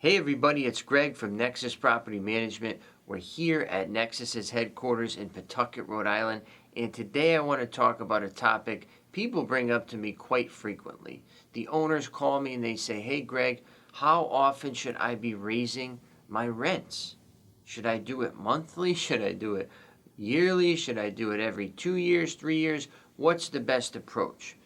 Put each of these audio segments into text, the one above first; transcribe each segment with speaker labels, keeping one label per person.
Speaker 1: Hey everybody, it's Greg from Nexus Property Management. We're here at Nexus's headquarters in Pawtucket, Rhode Island, and today I want to talk about a topic people bring up to me quite frequently. The owners call me and they say, hey Greg, how often should I be raising my rents? Should I do it monthly? Should I do it yearly? Should I do it every 2 years, 3 years? What's the best approach?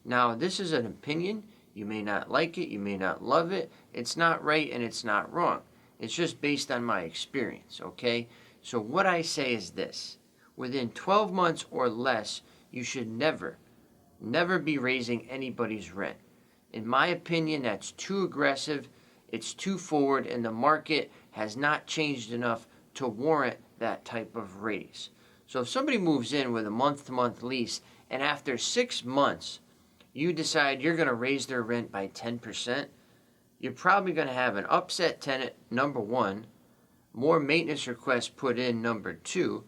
Speaker 1: Now, this is an opinion. You may not like it, you may not love it. It's not right and it's not wrong. It's just based on my experience, okay? So what I say is this. Within 12 months or less, you should never be raising anybody's rent. In my opinion, that's too aggressive, it's too forward, and the market has not changed enough to warrant that type of raise. So if somebody moves in with a month-to-month lease, and after 6 months, you decide you're going to raise their rent by 10%, you're probably going to have an upset tenant, number one, more maintenance requests put in, number two,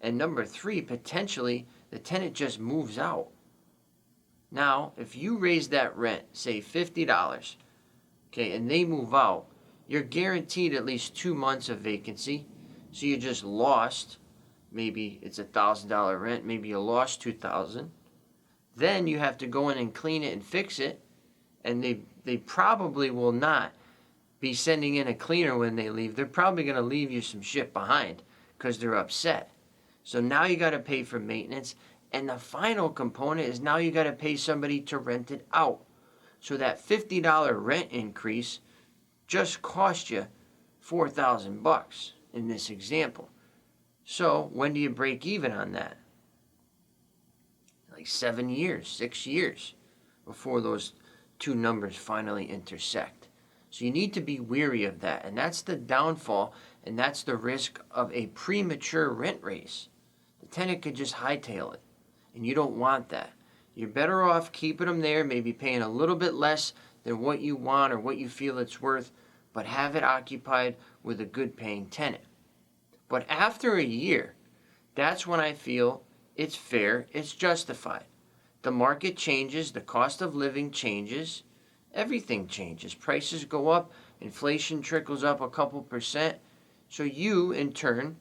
Speaker 1: and number three, potentially the tenant just moves out. Now, if you raise that rent, say $50, okay, and they move out, you're guaranteed at least 2 months of vacancy, so you just lost, maybe it's $1,000 rent, maybe you lost $2,000. Then you have to go in and clean it and fix it, and they probably will not be sending in a cleaner when they leave. They're probably going to leave you some shit behind because they're upset. So now you got to pay for maintenance, and the final component is now you got to pay somebody to rent it out. So that $50 rent increase just cost you $4,000 in this example. So when do you break even on that? Like 7 years, 6 years before those two numbers finally intersect. So you need to be weary of that. And that's the downfall, and that's the risk of a premature rent raise. The tenant could just hightail it, and you don't want that. You're better off keeping them there, maybe paying a little bit less than what you want or what you feel it's worth, but have it occupied with a good paying tenant. But after a year, that's when I feel it's fair, it's justified. The market changes, the cost of living changes, everything changes. Prices go up, inflation trickles up a couple percent. So you, in turn,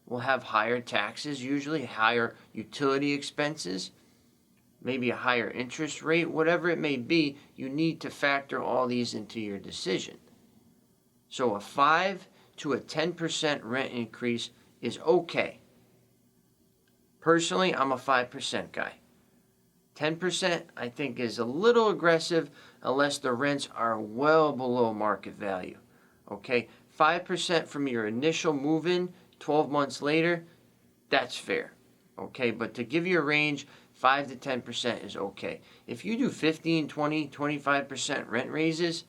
Speaker 1: will have higher taxes, usually higher utility expenses, maybe a higher interest rate, whatever it may be. You need to factor all these into your decision. So a 5 to a 10% rent increase is okay. Personally, I'm a 5% guy. 10% I think is a little aggressive unless the rents are well below market value. Okay, 5% from your initial move-in, 12 months later, that's fair. Okay, but to give you a range, 5 to 10% is okay. If you do 15, 20, 25% rent raises,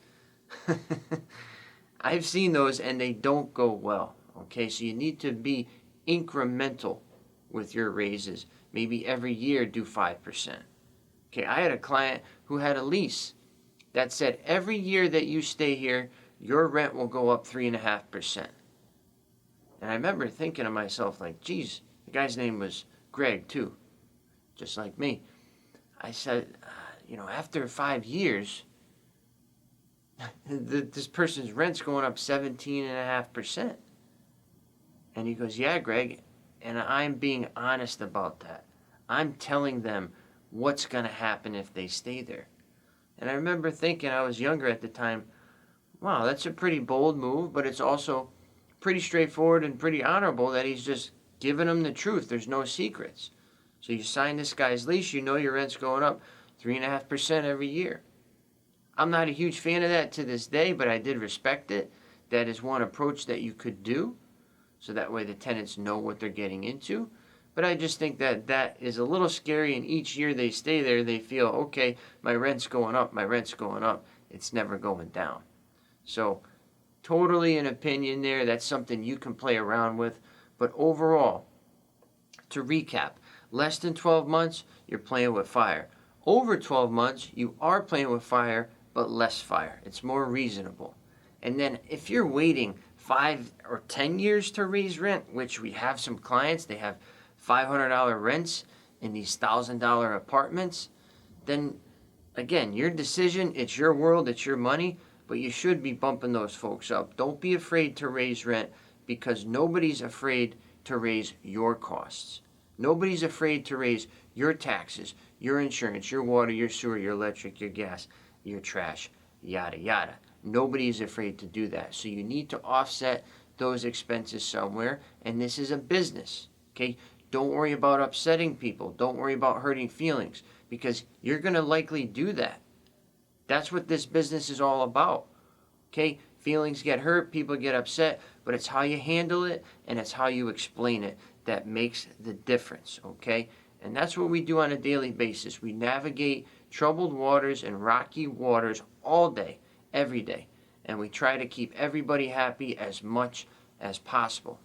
Speaker 1: I've seen those and they don't go well. Okay, so you need to be incremental with your raises. Maybe every year do 5%. Okay, I had a client who had a lease that said every year that you stay here, your rent will go up 3.5%. And I remember thinking to myself, like, geez, the guy's name was Greg too, just like me. I said, after 5 years, this person's rent's going up 17.5%. And he goes, yeah, Greg, and I'm being honest about that. I'm telling them what's going to happen if they stay there. And I remember thinking, I was younger at the time, wow, that's a pretty bold move, but it's also pretty straightforward and pretty honorable that he's just giving them the truth. There's no secrets. So you sign this guy's lease, you know your rent's going up 3.5% every year. I'm not a huge fan of that to this day, but I did respect it. That is one approach that you could do. So that way the tenants know what they're getting into. But I just think that that is a little scary, and each year they stay there, they feel, okay, my rent's going up, my rent's going up. It's never going down. So totally an opinion there. That's something you can play around with. But overall, to recap, less than 12 months, you're playing with fire. Over 12 months, you are playing with fire, but less fire. It's more reasonable. And then if you're waiting 5 or 10 years to raise rent, which we have some clients, they have $500 rents in these $1,000 apartments, then again, your decision, it's your world, it's your money. but you should be bumping those folks up. Don't be afraid to raise rent, because nobody's afraid to raise your costs. Nobody's afraid to raise your taxes, your insurance, your water, your sewer, your electric, your gas, your trash, yada yada. Nobody's afraid to do that. So you need to offset those expenses somewhere, and this is a business, okay? Don't worry about upsetting people. Don't worry about hurting feelings, because you're going to likely do that. That's what this business is all about, okay? Feelings get hurt, people get upset, but it's how you handle it and it's how you explain it that makes the difference, okay? And that's what we do on a daily basis. We navigate troubled waters and rocky waters all day, every day, and we try to keep everybody happy as much as possible.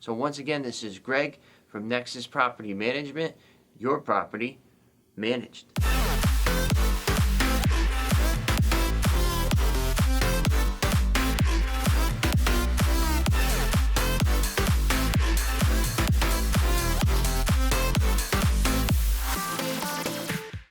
Speaker 1: So once again, this is Greg from Nexus Property Management, your property managed.